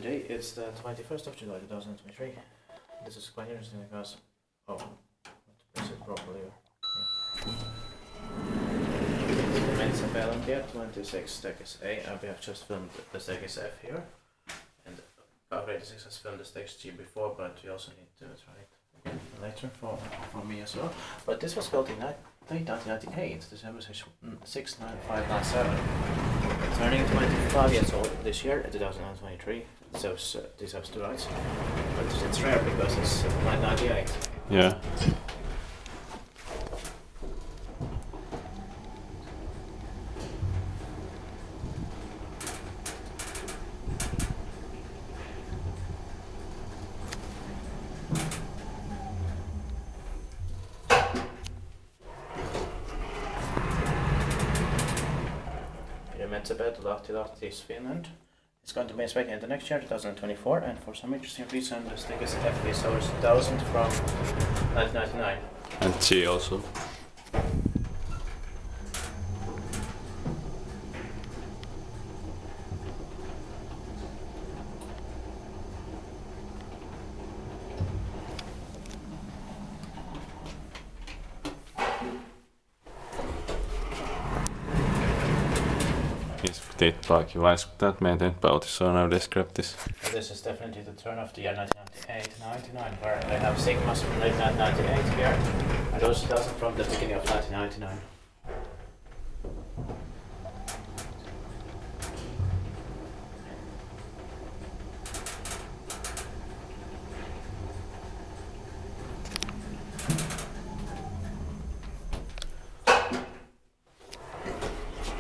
today it's the 21st of July 2023. This is quite interesting because, oh, let's press it properly. Yeah. Metsäpellontie 26 staircase A, and we have just filmed the staircase F here. And Car 86 has filmed the staircase G before, but we also need to try it again later for me as well. But this was built in late 1998, December 69597. Turning 25 years old this year, 2023. So this has two rights, but it's rare because it's 1998. Yeah. Metsäpelto, Lahti is Finland. It's going to be inspected in the next year, 2024, and for some interesting reason, the staircase F is over 1000 from 1999. And G also. Tittaakin, vai täältä meidän nyt bautisoina descriptis? This is definitely the turn of the year 1998-99, where they have sigmas from late 1998 here, and also 1000 from the beginning of 1999.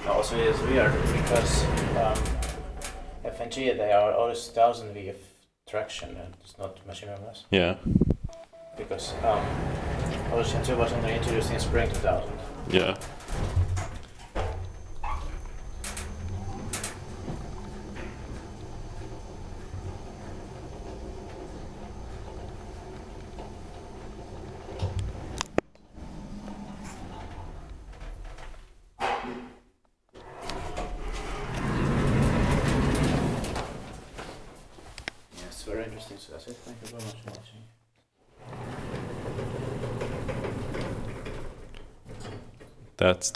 Also, it is weird because F and G, they are always 1000 V of traction and it's not machinery-less. Yeah. Because Ocean 2 was only introduced in spring 2000. Yeah. It's very interesting, so that's it. Thank you very much for watching. That's